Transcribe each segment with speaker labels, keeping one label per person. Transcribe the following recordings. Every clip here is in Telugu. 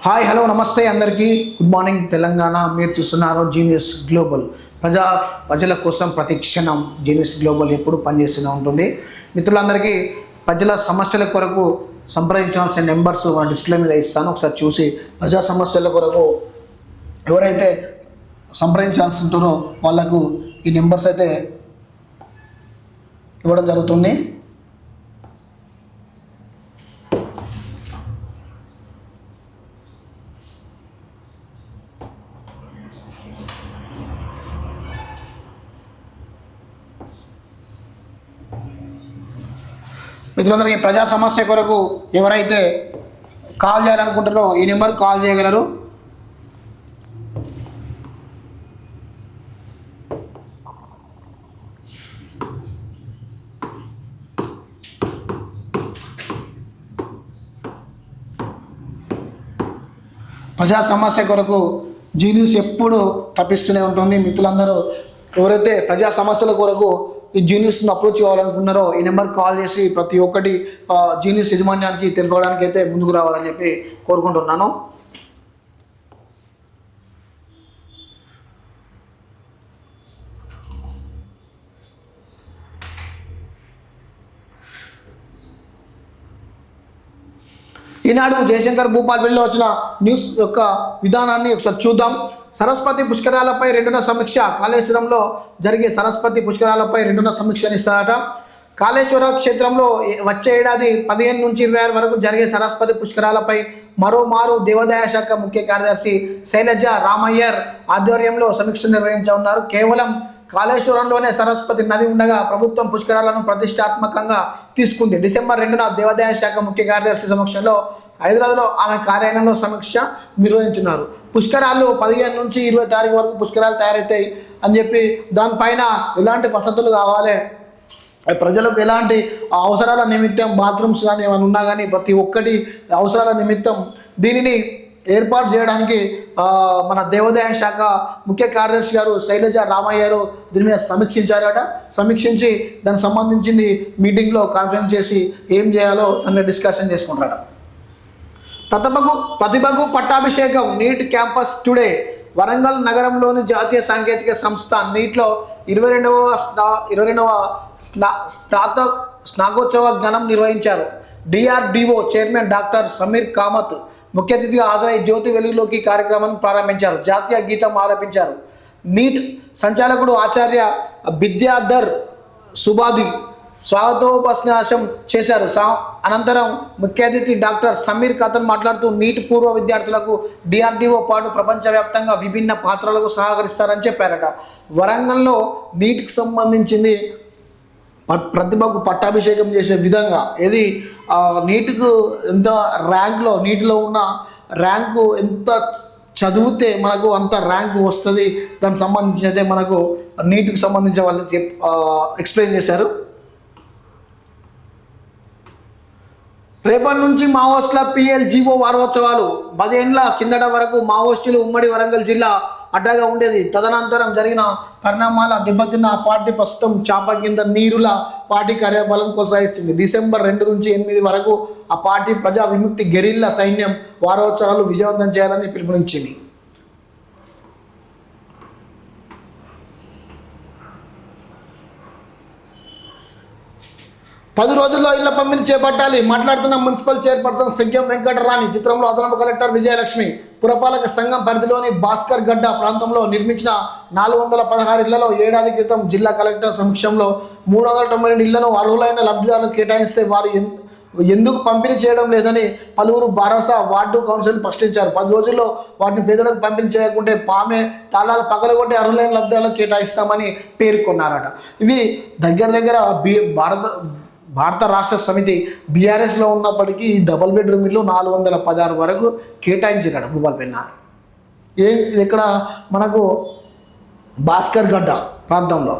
Speaker 1: హాయ్ హలో నమస్తే అందరికీ గుడ్ మార్నింగ్ తెలంగాణ. మీరు చూస్తున్నారు జీనియస్ గ్లోబల్. ప్రజల కోసం ప్రతి క్షణం జీనియస్ గ్లోబల్ ఎప్పుడు పనిచేస్తూనే ఉంటుంది. మిత్రులందరికీ ప్రజల సమస్యల కొరకు సంప్రదించాల్సిన నెంబర్స్ మన డిస్ప్లే మీద ఇస్తాను, ఒకసారి చూసి ప్రజా సమస్యల కొరకు ఎవరైతే సంప్రదించాల్సి ఉంటారో వాళ్ళకు ఈ నెంబర్స్ అయితే ఇవ్వడం జరుగుతుంది. మిత్రులందరికీ ప్రజా సమస్య కొరకు ఎవరైతే కాల్ చేయాలనుకుంటారో ఈ నెంబర్కి కాల్ చేయగలరు. ప్రజా సమస్య కొరకు జీనియస్ ఎప్పుడు తప్పిస్తూనే ఉంటుంది. మిత్రులందరూ ఎవరైతే ప్రజా సమస్యల కొరకు ఈ జీనియస్ని అప్రోచ్ కావాలనుకున్నారో ఈ నెంబర్కి కాల్ చేసి ప్రతి ఒక్కటి జీనియస్ యజమాన్యానికి తెలుపడానికి అయితే ముందుకు రావాలని చెప్పి కోరుకుంటున్నాను. ఈనాడు జయశంకర్ భూపాల్పల్లిలో వచ్చిన న్యూస్ యొక్క విధానాన్ని ఒకసారి చూద్దాం. సరస్వతి పుష్కరాలపై రెండున సమీక్ష. కాళేశ్వరంలో జరిగే సరస్వతి పుష్కరాలపై రెండున సమీక్షని ఇస్తారట. కాళేశ్వర క్షేత్రంలో వచ్చే ఏడాది 15 నుంచి 26 వరకు జరిగే సరస్వతి పుష్కరాలపై మరోమారు దేవాదాయ శాఖ ముఖ్య కార్యదర్శి శైలజ రామయ్యర్ ఆధ్వర్యంలో సమీక్ష నిర్వహించనున్నారు. కేవలం కాళేశ్వరంలోనే సరస్వతి నది ఉండగా ప్రభుత్వం పుష్కరాలను ప్రతిష్టాత్మకంగా తీసుకుంది. డిసెంబర్ 2న దేవాదాయ శాఖ ముఖ్య కార్యదర్శి సమక్షంలో హైదరాబాద్లో ఆమె కార్యాలయంలో సమీక్ష నిర్వహించున్నారు. పుష్కరాలు 15 నుంచి 20 తారీఖు వరకు పుష్కరాలు తయారవుతాయి అని చెప్పి దానిపైన ఎలాంటి వసతులు కావాలి, ప్రజలకు ఎలాంటి అవసరాల నిమిత్తం బాత్రూమ్స్ కానీ ఏమైనా ఉన్నా కానీ ప్రతి ఒక్కటి అవసరాల నిమిత్తం దీనిని ఏర్పాటు చేయడానికి మన దేవాదాయ శాఖ ముఖ్య కార్యదర్శి గారు శైలజ రామయ్య గారు దీని మీద సమీక్షించారట. సమీక్షించి దానికి సంబంధించింది మీటింగ్లో కాన్ఫరెన్స్ చేసి ఏం చేయాలో దాన్ని డిస్కషన్ చేసుకుంటారట. ప్రతిభకు పట్టాభిషేకం. Neat campus today. వరంగల్ నగరంలోని జాతీయ సాంకేతిక సంస్థ నీట్లో 22వ స్నాతకోత్సవ జ్ఞానం నిర్వహించారు. DRDO chairman doctor Sameer Kamath ముఖ్య అతిథిగా హాజరై జ్యోతి వెలుగులోకి కార్యక్రమాన్ని ప్రారంభించారు. జాతీయ గీతం ఆలపించారు. నీట్ సంచాలకుడు ఆచార్య విద్యాధర్ సుబాది స్వాగతోపన్యాసం చేశారు. అనంతరం ముఖ్య అతిథి డాక్టర్ సమీర్ కథన్ మాట్లాడుతూ నీట్ పూర్వ విద్యార్థులకు డిఆర్డిఓ పాటు ప్రపంచవ్యాప్తంగా విభిన్న పాత్రలకు సహకరిస్తారని చెప్పారట. వరంగల్లో నీట్కి సంబంధించింది ప్రతిభకు పట్టాభిషేకం చేసే విధంగా ఏది నీట్కు ఎంత ర్యాంక్లో నీటిలో ఉన్న ర్యాంకు ఎంత చదివితే మనకు అంత ర్యాంకు వస్తుంది, దానికి సంబంధించి అయితే మనకు నీట్కి సంబంధించిన వాళ్ళు ఎక్స్ప్లెయిన్ చేశారు. రేపటి నుంచి మావోయిస్టుల PLGO వారోత్సవాలు. 10 ఏళ్ల కిందట వరకు మావోయిస్టులు ఉమ్మడి వరంగల్ జిల్లా అడ్డగా ఉండేది. తదనంతరం జరిగిన పరిణామాల దెబ్బతిన్న ఆ పార్టీ ప్రస్తుతం చాప కింద నీరుల పార్టీ కార్యబలం కొనసాగిస్తుంది. డిసెంబర్ 2 నుంచి 8 వరకు ఆ పార్టీ ప్రజా విముక్తి గెరిల్లా సైన్యం వారోత్సవాలు విజయవంతం చేయాలని పిలుపునిచ్చింది. పది రోజుల్లో ఇళ్ల పంపిణీ చేపట్టాలి. మాట్లాడుతున్న మున్సిపల్ చైర్పర్సన్ సంఖ్యం వెంకటరాణి. చిత్రంలో అదనపు కలెక్టర్ విజయలక్ష్మి. పురపాలక సంఘం పరిధిలోని భాస్కర్ గడ్డ ప్రాంతంలో నిర్మించిన 416 ఇళ్లలో ఏడాది క్రితం జిల్లా కలెక్టర్ సమక్షంలో 392 ఇళ్లను అర్హులైన లబ్ధిదారులకు కేటాయిస్తే వారు ఎందుకు పంపిణీ చేయడం లేదని పలువురు బారాసా వార్డు కౌన్సిల్ ప్రశ్నించారు. 10 రోజుల్లో వాటిని పేదలకు పంపిణీ చేయకుంటే పామే తాళాలు పగలగొట్టి అర్హులైన లబ్ధిదారులకు కేటాయిస్తామని పేర్కొన్నారట. ఇవి దగ్గర భారత రాష్ట్ర సమితి బీఆర్ఎస్లో ఉన్నప్పటికీ డబల్ బెడ్రూమ్ ఇల్లు 416 వరకు కేటాయించారట భూపాలపల్లి. ఇక్కడ మనకు భాస్కర్ గడ్డ ప్రాంతంలో.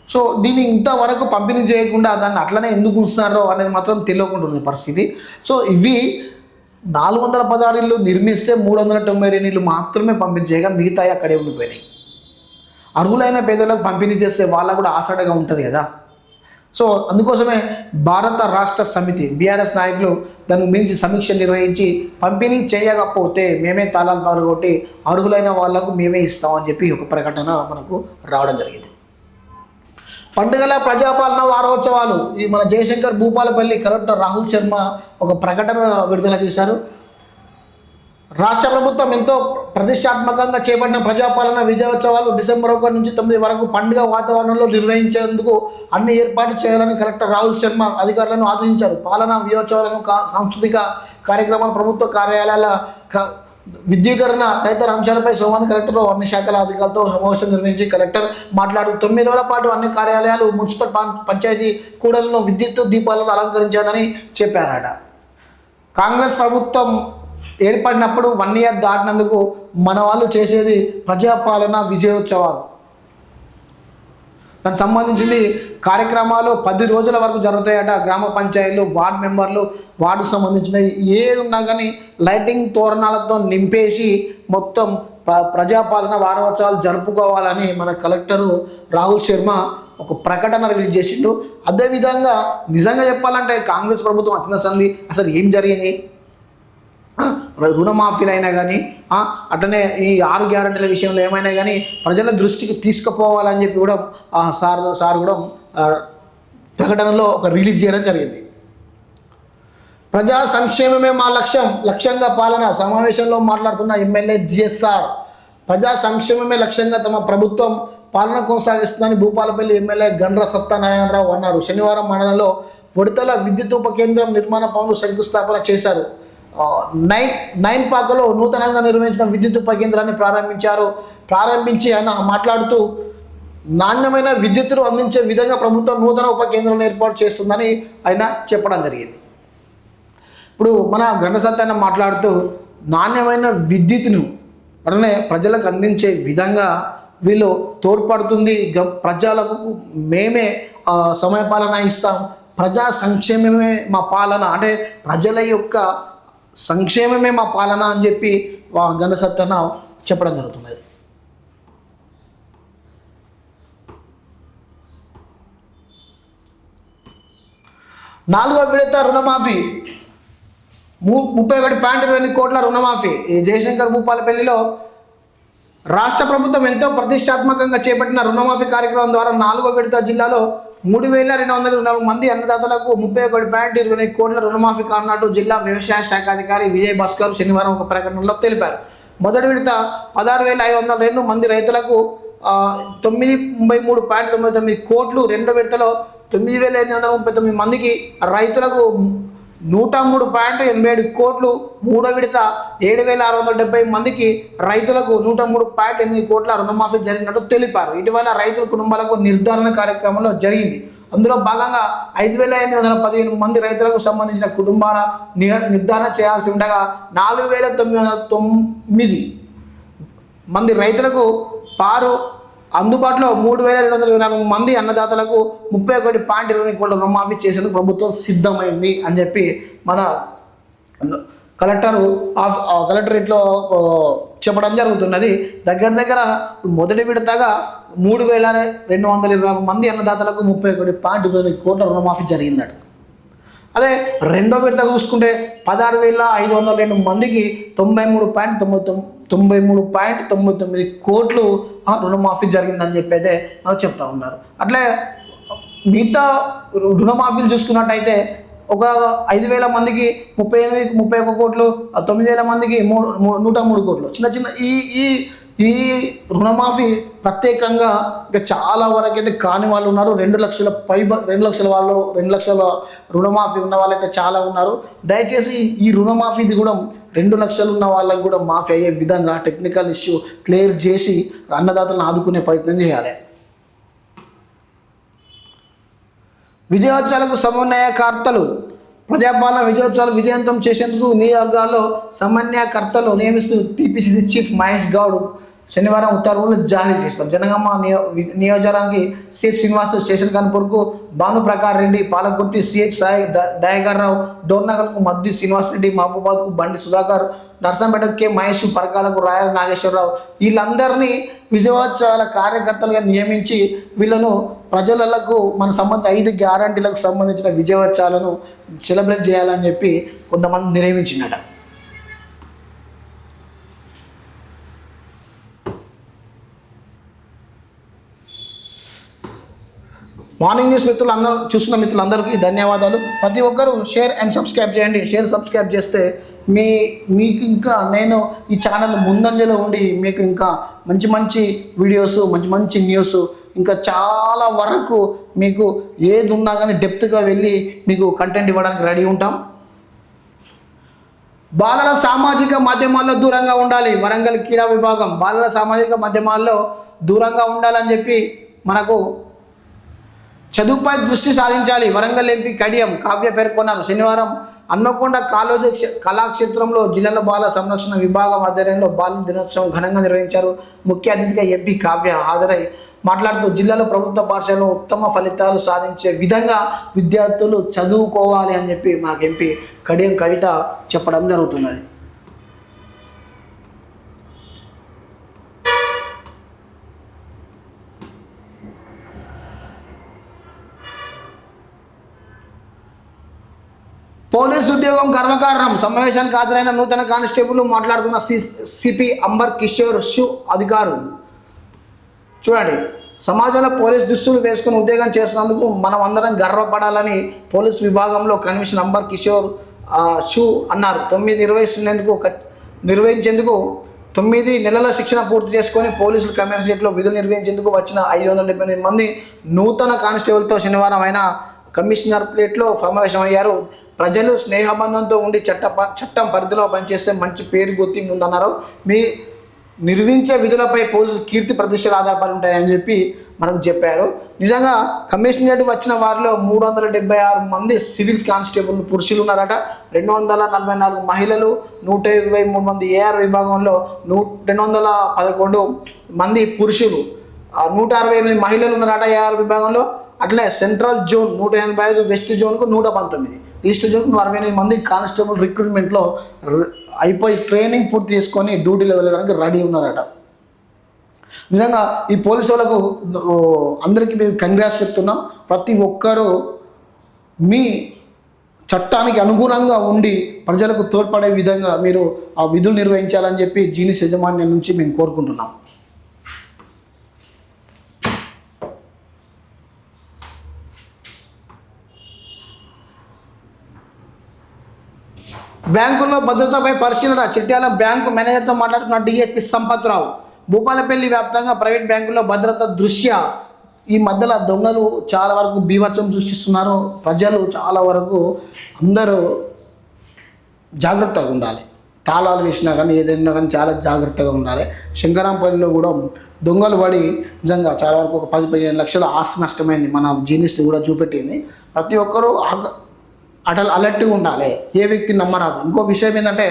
Speaker 1: సో దీన్ని ఇంతవరకు పంపిణీ చేయకుండా దాన్ని అట్లనే ఎందుకు ఉంచుతున్నారో అనేది మాత్రం తెలియకుండా పరిస్థితి. సో ఇవి 416 ఇళ్ళు నిర్మిస్తే 392 ఇళ్ళు మాత్రమే పంపించేయగా మిగతాయి అక్కడే ఉండిపోయినాయి. అర్హులైన పేదలకు పంపిణీ చేస్తే వాళ్ళకు కూడా ఆసడగా ఉంటుంది కదా. సో అందుకోసమే భారత రాష్ట్ర సమితి బీఆర్ఎస్ నాయకులు దాని గురించి సమీక్ష నిర్వహించి పంపిణీ చేయకపోతే మేమే తాళాలు పగలగొట్టి అర్హులైన వాళ్లకు మేమే ఇస్తామని చెప్పి ఒక ప్రకటన మనకు రావడం జరిగింది. పండుగల ప్రజాపాలన వారోత్సవాలు ఈ మన జయశంకర్ భూపాలపల్లి కలెక్టర్ రాహుల్ శర్మ ఒక ప్రకటన విడుదల చేశారు. రాష్ట్ర ప్రభుత్వం ఎంతో ప్రతిష్టాత్మకంగా చేపట్టిన ప్రజాపాలన విజయోత్సవాలు డిసెంబర్ 1 నుంచి 9 వరకు పండుగ వాతావరణంలో నిర్వహించేందుకు అన్ని ఏర్పాట్లు చేయాలని కలెక్టర్ రాహుల్ శర్మ అధికారులను ఆదేశించారు. పాలనా విజయోత్సవాలను సాంస్కృతిక కార్యక్రమాలు ప్రభుత్వ కార్యాలయాల విద్యుకరణ తదితర అంశాలపై సోమవారం కలెక్టర్ అన్ని శాఖల అధికారులతో సమావేశం నిర్వహించి కలెక్టర్ మాట్లాడుతూ 9 రోజుల పాటు అన్ని కార్యాలయాలు మున్సిపల్ పంచాయతీ కూడలను విద్యుత్ దీపాలను అలంకరించాలని చెప్పారట. కాంగ్రెస్ ప్రభుత్వం ఏర్పడినప్పుడు 1 ఇయర్ దాటినందుకు మన వాళ్ళు చేసేది ప్రజాపాలన విజయోత్సవాలు. దానికి సంబంధించింది కార్యక్రమాలు 10 రోజుల వరకు జరుగుతాయట. గ్రామ పంచాయతీలు, వార్డు మెంబర్లు, వార్డుకు సంబంధించిన ఏది ఉన్నా కానీ లైటింగ్ తోరణాలతో నింపేసి మొత్తం ప్రజాపాలన వారోత్సవాలు జరుపుకోవాలని మన కలెక్టరు రాహుల్ శర్మ ఒక ప్రకటన రిలీజ్ చేసిండు. అదేవిధంగా నిజంగా చెప్పాలంటే కాంగ్రెస్ ప్రభుత్వం వచ్చిన సంది అసలు ఏం జరిగింది, రుణమాఫీలు అయినా కానీ అట్లనే ఈ 6 గ్యారెంటీల విషయంలో ఏమైనా కానీ ప్రజల దృష్టికి తీసుకుపోవాలని చెప్పి కూడా సార్ కూడా ప్రకటనలో ఒక రిలీజ్ చేయడం జరిగింది. ప్రజా సంక్షేమమే మా లక్ష్యంగా పాలన సమావేశంలో మాట్లాడుతున్న ఎమ్మెల్యే జిఎస్ఆర్ ప్రజా సంక్షేమమే లక్ష్యంగా తమ ప్రభుత్వం పాలన కొనసాగిస్తుందని భూపాలపల్లి ఎమ్మెల్యే గండ్ర సత్యనారాయణరావు అన్నారు. శనివారం మండలంలో ఉడతల విద్యుత్ ఉప కేంద్రం నిర్మాణ పనులు శంకుస్థాపన చేశారు. నైన్ పాకలో నూతనంగా నిర్మించిన విద్యుత్ ఉప కేంద్రాన్ని ప్రారంభించి ఆయన మాట్లాడుతూ నాణ్యమైన విద్యుత్తును అందించే విధంగా ప్రభుత్వం నూతన ఉప కేంద్రాలను ఏర్పాటు చేస్తుందని ఆయన చెప్పడం జరిగింది. ఇప్పుడు మన గండ్ర సత్యనారాయణ మాట్లాడుతూ నాణ్యమైన విద్యుత్తును అట్లనే ప్రజలకు అందించే విధంగా వీళ్ళు తోడ్పడుతుంది. ప్రజలకు మేమే సమయపాలన ఇస్తాం, ప్రజా సంక్షేమమే మా పాలన, అంటే ప్రజల యొక్క సంక్షేమమే మా పాలన అని చెప్పి గండ్ర సత్యనారాయణ చెప్పడం జరుగుతున్నది. నాలుగో విడత రుణమాఫీ 31.20 కోట్ల రుణమాఫీ. ఈ జయశంకర్ భూపాలపల్లిలో రాష్ట్ర ప్రభుత్వం ఎంతో ప్రతిష్టాత్మకంగా చేపట్టిన రుణమాఫీ కార్యక్రమం ద్వారా 4వ విడత జిల్లాలో 3,204 మంది అన్నదాతలకు 31.20 కోట్ల రుణమాఫీ కానున్నట్టు జిల్లా వ్యవసాయ శాఖ అధికారి విజయ్ భాస్కర్ శనివారం ఒక ప్రకటనలో తెలిపారు. మొదటి విడత 16,502 మంది రైతులకు 93.99 కోట్లు, రెండో విడతలో 9,839 మందికి రైతులకు 103.87 కోట్లు, మూడో విడత 7,670 మందికి రైతులకు 103.8 కోట్ల రుణమాఫీ జరిగినట్టు తెలిపారు. ఇటీవల రైతుల కుటుంబాలకు నిర్ధారణ కార్యక్రమంలో జరిగింది. అందులో భాగంగా 5,815 మంది రైతులకు సంబంధించిన కుటుంబాల నిర్ధారణ చేయాల్సి ఉండగా 4,909 మంది రైతులకు అందుబాటులో 3,224 మంది అన్నదాతలకు 31.20 కోట్ల రుణమాఫీ చేసేందుకు ప్రభుత్వం సిద్ధమైంది అని చెప్పి మన కలెక్టరేట్లో చెప్పడం జరుగుతున్నది. దగ్గర మొదటి విడతగా 3,224 మంది అన్నదాతలకు 31.20 కోట్ల రుణమాఫీ జరిగిందట. అదే రెండో విడత చూసుకుంటే 16,502 మందికి 93.99 కోట్లు రుణమాఫీ జరిగిందని చెప్పి అయితే మనం చెప్తా ఉన్నారు. అట్లే మిగతా రుణమాఫీలు చూసుకున్నట్టయితే ఒక 5,000 మందికి 31 కోట్లు, 9,000 మందికి 103 కోట్లు. చిన్న ఈ రుణమాఫీ ప్రత్యేకంగా ఇంకా చాలా వరకు అయితే కాని వాళ్ళు ఉన్నారు. 2 లక్షల వాళ్ళు 2 లక్షల రుణమాఫీ ఉన్న వాళ్ళైతే చాలా ఉన్నారు. దయచేసి ఈ రుణమాఫీది కూడా 2 లక్షలు ఉన్న వాళ్ళకి కూడా మాఫీ అయ్యే విధంగా టెక్నికల్ ఇష్యూ క్లియర్ చేసి అన్నదాతలను ఆదుకునే ప్రయత్నం చేయాలి. విజయోత్సవాలకు సమన్వయకర్తలు ప్రజాపాలన విజయోత్సవాలు విజయవంతం చేసేందుకు నియోజకవర్గాల్లో సమన్వయకర్తలు నియమిస్తూ టీపీసీసీ చీఫ్ మహేష్ గౌడ్ శనివారం ఉత్తర్వులు జారీ చేస్తాం. జనగామ నియోజకవర్గానికి సిహెచ్ శ్రీనివాస్ స్టేషన్ కనుపూర్కు భానుప్రకాష్ రెడ్డి, పాలకుర్తి సిహెచ్ సాయి దయాకర్ రావు, డోర్నగర్కు మద్ది శ్రీనివాస్ రెడ్డి, మహబూబాద్కు బండి సుధాకర్, నర్సంపేటకు కె మహేష్, పరకాలకు రాయల నాగేశ్వరరావు, వీళ్ళందరినీ విజయోత్సవాల కార్యకర్తలుగా నియమించి వీళ్ళను ప్రజలకు మన సంబంధించిన 5 గ్యారంటీలకు సంబంధించిన విజయోత్సవాలను సెలబ్రేట్ చేయాలని చెప్పి కొంతమంది నియమించినట. మార్నింగ్ న్యూస్ మిత్రులందరూ చూస్తున్న మిత్రులందరికీ ధన్యవాదాలు. ప్రతి ఒక్కరూ షేర్ అండ్ సబ్స్క్రైబ్ చేయండి. సబ్స్క్రైబ్ చేస్తే మీకు ఇంకా నేను ఈ ఛానల్ ముందంజలో ఉండి మీకు ఇంకా మంచి మంచి వీడియోస్, మంచి న్యూస్, ఇంకా చాలా వరకు మీకు ఏది ఉన్నా కానీ డెప్త్గా వెళ్ళి మీకు కంటెంట్ ఇవ్వడానికి రెడీ ఉంటాం. బాలల సామాజిక మాధ్యమాల్లో దూరంగా ఉండాలి. వరంగల్ క్రీడా విభాగం బాలల సామాజిక మాధ్యమాల్లో దూరంగా ఉండాలని చెప్పి మనకు చదువుపై దృష్టి సాధించాలి. వరంగల్ ఎంపీ కడియం కావ్య పేర్కొన్నారు. శనివారం హన్మకొండ కళాక్షేత్రంలో జిల్లాల బాల సంరక్షణ విభాగం ఆధ్వర్యంలో బాలల దినోత్సవం ఘనంగా నిర్వహించారు. ముఖ్య అతిథిగా ఎంపీ కావ్య హాజరై మాట్లాడుతూ జిల్లాలో ప్రభుత్వ పాఠశాలలో ఉత్తమ ఫలితాలు సాధించే విధంగా విద్యార్థులు చదువుకోవాలి అని చెప్పి మనకు ఎంపీ కడియం కవిత చెప్పడం జరుగుతున్నది. పోలీసు ఉద్యోగం గర్వకారణం. సమావేశానికి హాజరైన నూతన కానిస్టేబుల్ మాట్లాడుతున్న సిపి అంబర్ కిషోర్ షు అధికారులు. చూడండి, సమాజంలో పోలీస్ దుస్తులు వేసుకుని ఉద్యోగం చేసినందుకు మనం అందరం గర్వపడాలని పోలీస్ విభాగంలో కమిషనర్ అంబర్ కిషోర్ షు అన్నారు. నిర్వహించేందుకు 9 నెలల శిక్షణ పూర్తి చేసుకొని పోలీసులు కమిషనరేట్లో విధులు నిర్వహించేందుకు వచ్చిన 578 మంది నూతన కానిస్టేబుల్తో శనివారం ఆయన కమిషనరేట్లో సమావేశమయ్యారు. ప్రజలు స్నేహబంధంతో ఉండి చట్టం పరిధిలో పనిచేస్తే మంచి పేరు గుర్తింపు ఉందన్నారు. మీ నిర్వహించే విధులపై పోలీసులు కీర్తి ప్రతిష్టలు ఆధారపడి ఉంటాయని చెప్పి మనకు చెప్పారు. నిజంగా కమిషనరేట్ వచ్చిన వారిలో 376 మంది సివిల్స్ కానిస్టేబుల్ పురుషులు ఉన్నారట. 244 మహిళలు, 123 మంది ఏఆర్ విభాగంలో 211 మంది పురుషులు, 168 మహిళలు ఉన్నారట ఏఆర్ విభాగంలో. అట్లే సెంట్రల్ జోన్ 185, వెస్ట్ జోన్కు 119, ఈస్ట్ జోన్కు 68 మంది కానిస్టేబుల్ రిక్రూట్మెంట్లో అయిపోయి ట్రైనింగ్ పూర్తి చేసుకొని డ్యూటీలో వెళ్ళడానికి రెడీ ఉన్నారట. నిజంగా ఈ పోలీసు వాళ్ళకు అందరికీ మేము కంగ్రాట్స్ చెప్తున్నాం. ప్రతి ఒక్కరూ మీ చట్టానికి అనుగుణంగా ఉండి ప్రజలకు తోడ్పడే విధంగా మీరు ఆ విధులు నిర్వహించాలని చెప్పి జీనిస్ యజమాన్యం నుంచి మేము కోరుకుంటున్నాం. బ్యాంకుల్లో భద్రతపై పరిశీలన. చిట్యాల బ్యాంకు మేనేజర్తో మాట్లాడుతున్న డిఎస్పీ సంపత్రావు. భూపాలపల్లి వ్యాప్తంగా ప్రైవేట్ బ్యాంకుల్లో భద్రత దృష్ట్యా ఈ మధ్యలో దొంగలు చాలా వరకు బీభత్సం సృష్టిస్తున్నారు. ప్రజలు చాలా వరకు అందరూ జాగ్రత్తగా ఉండాలి. తాళాలు వేసినా కానీ ఏదైనా కానీ చాలా జాగ్రత్తగా ఉండాలి. శంకరాంపల్లిలో కూడా దొంగలు పడి నిజంగా చాలా వరకు ఒక 10-15 లక్షల ఆస్తి నష్టమైంది. మన జీనిస్ కూడా చూపెట్టింది. ప్రతి ఒక్కరూ అలర్ట్గా ఉండాలి. ఏ వ్యక్తిని నమ్మరాదు. ఇంకో విషయం ఏంటంటే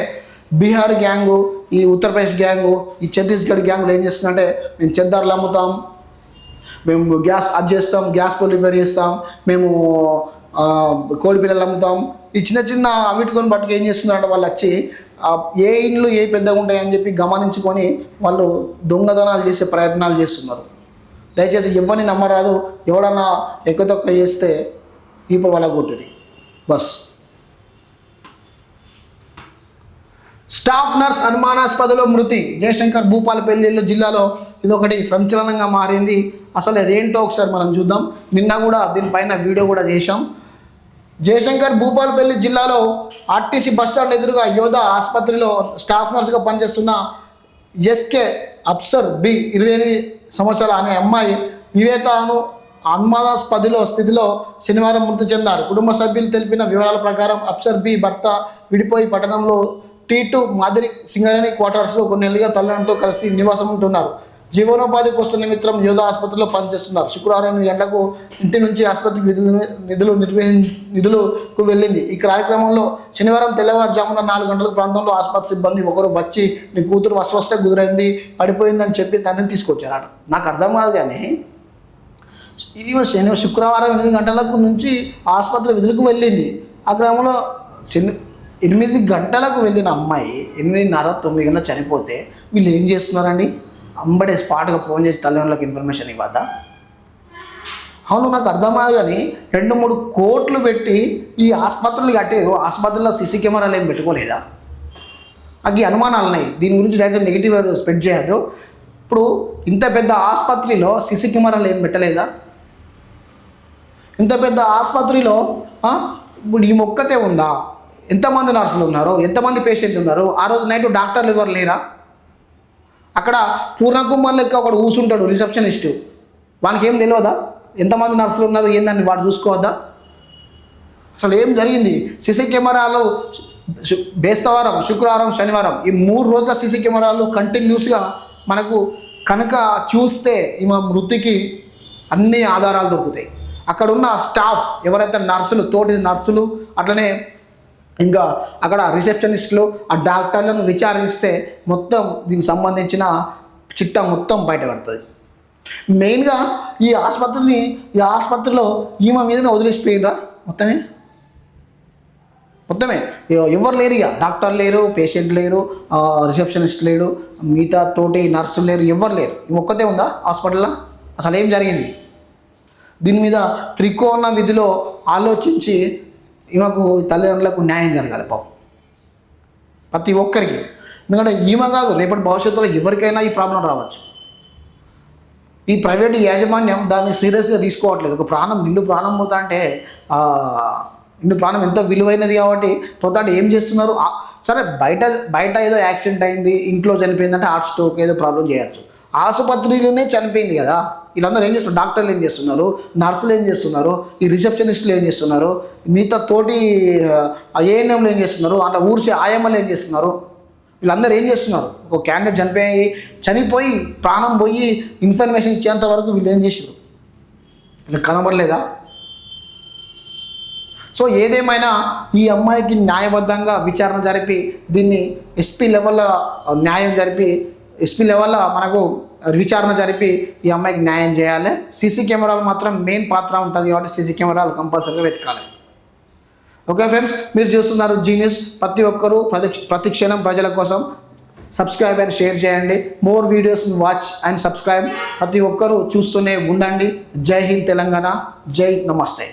Speaker 1: బీహార్ గ్యాంగు, ఈ ఉత్తరప్రదేశ్ గ్యాంగు, ఈ ఛత్తీస్గఢ్ గ్యాంగులు ఏం చేస్తుందంటే మేము చెద్దార్లు అమ్ముతాం, మేము గ్యాస్ అది చేస్తాం, గ్యాస్ పొయ్యి రిపేర్ చేస్తాం, మేము కోడి పిల్లలు అమ్ముతాం, ఈ చిన్న అవిటికొని పట్టుకు ఏం చేస్తున్నారంటే వాళ్ళు వచ్చి ఏ ఇండ్లు ఏ పెద్దగా ఉంటాయని చెప్పి గమనించుకొని వాళ్ళు దొంగతనాలు చేసే ప్రయత్నాలు చేస్తున్నారు. దయచేసి ఎవరిని నమ్మరాదు. ఎవడన్నా ఎక్కువ తక్కువ చేస్తే ఈప వాళ్ళ కొట్టుది బస్. స్టాఫ్ నర్స్ అనుమానాస్పదలో మృతి. జయశంకర్ భూపాలపల్లి జిల్లాలో ఇదొకటి సంచలనంగా మారింది. అసలు అదేంటో ఒకసారి మనం చూద్దాం. నిన్న కూడా దీనిపైన వీడియో కూడా చేశాం. జయశంకర్ భూపాలపల్లి జిల్లాలో ఆర్టీసీ బస్టాండ్ ఎదురుగా యోధా ఆసుపత్రిలో స్టాఫ్ నర్స్గా పనిచేస్తున్న ఎస్కే అప్సర్ బి 28 సంవత్సరాల అనే అమ్మాయి నివేతను అనుమానాస్పద స్థితిలో శనివారం మృతి చెందారు. కుటుంబ సభ్యులు తెలిపిన వివరాల ప్రకారం అప్సర్ బి భర్త విడిపోయి పట్టణంలో T2 మాదిరి సింగరేణి క్వార్టర్స్లో కొన్ని నెలలుగా తల్లిదండ్రులతో కలిసి నివాసం ఉంటున్నారు. జీవనోపాధి కోసం నిమిత్తం యోధ ఆసుపత్రిలో పనిచేస్తున్నారు. శుక్రవారం 8 గంటలకు ఇంటి నుంచి ఆసుపత్రికి నిధులకు వెళ్ళింది. ఈ కార్యక్రమంలో శనివారం తెల్లవారుజామున 4 గంటల ప్రాంతంలో ఆసుపత్రి సిబ్బంది ఒకరు వచ్చి నీ కూతురు అస్వస్థ కుదిరైంది పడిపోయిందని చెప్పి తండ్రిని తీసుకొచ్చారట. నాకు అర్థం కాదు కానీ శుక్రవారం 8 గంటలకు నుంచి ఆసుపత్రి విధులకు వెళ్ళింది. ఆ క్రమంలో 8 గంటలకు వెళ్ళిన అమ్మాయి 8:30, 9 గంటలకు చనిపోతే వీళ్ళు ఏం చేస్తున్నారండి? అంబడే స్పాట్గా ఫోన్ చేసి తల్లిదండ్రులకు ఇన్ఫర్మేషన్ ఇవ్వద్దా? అవును, నాకు అర్థమయ్యాలి. కానీ 2-3 కోట్లు పెట్టి ఈ ఆసుపత్రులు కట్టారు. ఆసుపత్రిలో సీసీ కెమెరాలు ఏం పెట్టుకోలేదా? నాకు ఈ అనుమానాలు ఉన్నాయి. దీని గురించి డైరెక్ట్ నెగిటివ్ స్ప్రెడ్ చేయొద్దు. ఇప్పుడు ఇంత పెద్ద ఆసుపత్రిలో సీసీ కెమెరాలు ఏం పెట్టలేదా? ఇంత పెద్ద ఆసుపత్రిలో ఇప్పుడు ఈ మొక్కతే ఉందా? ఎంతమంది నర్సులు ఉన్నారు? ఎంతమంది పేషెంట్లు ఉన్నారు? ఆ రోజు నైట్ డాక్టర్లు ఎవరు లేరా? అక్కడ పూర్ణకుమార్ లెక్క ఒకడు కూర్చుంటాడు రిసెప్షనిస్టు. వానికి ఏం తెలియదా ఎంతమంది నర్సులు ఉన్నారు ఏందని? వాడు చూసుకోవద్దా? అసలు ఏం జరిగింది? సీసీ కెమెరాలు బేస్తవారం, శుక్రవారం, శనివారం ఈ 3 రోజుల సీసీ కెమెరాలు కంటిన్యూస్గా మనకు కనుక చూస్తే ఈమె మృతికి అన్ని ఆధారాలు దొరుకుతాయి. అక్కడ ఉన్న స్టాఫ్ ఎవరైతే నర్సులు, తోటి నర్సులు, అట్లనే ఇంకా అక్కడ రిసెప్షనిస్టులు, ఆ డాక్టర్లను విచారిస్తే మొత్తం దీనికి సంబంధించిన చిట్టా మొత్తం బయటపడుతుంది. మెయిన్గా ఈ ఆసుపత్రిలో ఈమె మీదనే వదిలేసిపోయినరా మొత్తమే ఎవరు లేరు. ఇక డాక్టర్ లేరు, పేషెంట్ లేరు, రిసెప్షనిస్ట్ లేడు, మిగతా తోటి నర్సులు లేరు, ఎవరు లేరు. ఈ ఒక్కతే ఉందా హాస్పిటల్లో? అసలు ఏం జరిగింది? దీని మీద త్రికోణ విధిలో ఆలోచించి ఈమెకు తల్లిదండ్రులకు న్యాయం జరగాలి పాపం ప్రతి ఒక్కరికి. ఎందుకంటే ఈమె కాదు, రేపటి భవిష్యత్తులో ఎవరికైనా ఈ ప్రాబ్లం రావచ్చు. ఈ ప్రైవేటు యాజమాన్యం దాన్ని సీరియస్గా తీసుకోవట్లేదు. ఒక నిండు ప్రాణం పోతా అంటే నిండు ప్రాణం ఎంతో విలువైనది కాబట్టి పోతా అంటే ఏం చేస్తున్నారు? సరే బయట ఏదో యాక్సిడెంట్ అయింది, ఇంట్లో చనిపోయిందంటే హార్ట్ స్ట్రోక్ ఏదో ప్రాబ్లం చేయొచ్చు. ఆసుపత్రిలోనే చనిపోయింది కదా. వీళ్ళందరూ ఏం చేస్తున్నారు? డాక్టర్లు ఏం చేస్తున్నారు? నర్సులు ఏం చేస్తున్నారు? ఈ రిసెప్షనిస్టులు ఏం చేస్తున్నారు? మిగతా తోటి ఏఎన్ఎంలు ఏం చేస్తున్నారు? అట్లా ఊర్చి ఆయమ్మలు ఏం చేస్తున్నారు? వీళ్ళందరూ ఏం చేస్తున్నారు? ఒక క్యాండిడేట్ చనిపోయి ప్రాణం పోయి ఇన్ఫర్మేషన్ ఇచ్చేంత వరకు వీళ్ళు ఏం చేసారు? వీళ్ళకి కనబడలేదా? సో ఏదేమైనా ఈ అమ్మాయికి న్యాయబద్ధంగా విచారణ జరిపి దీన్ని ఎస్పీ లెవెల్లో మనకు విచారణ జరిపి ఈ అమ్మాయికి న్యాయం చేయాలి. సీసీ కెమెరాలు మాత్రం మెయిన్ పాత్ర ఉంటుంది కాబట్టి సీసీ కెమెరాలు కంపల్సరీగా వెతకాలి. ఓకే ఫ్రెండ్స్, మీరు చూస్తున్నారు జీ న్యూస్. ప్రతి ఒక్కరూ ప్రతి క్షణం ప్రజల కోసం సబ్స్క్రైబ్ అండ్ షేర్ చేయండి. More videos watch and subscribe. ప్రతి ఒక్కరూ చూస్తూనే ఉండండి. జై హింద్ తెలంగాణ, జై నమస్తే.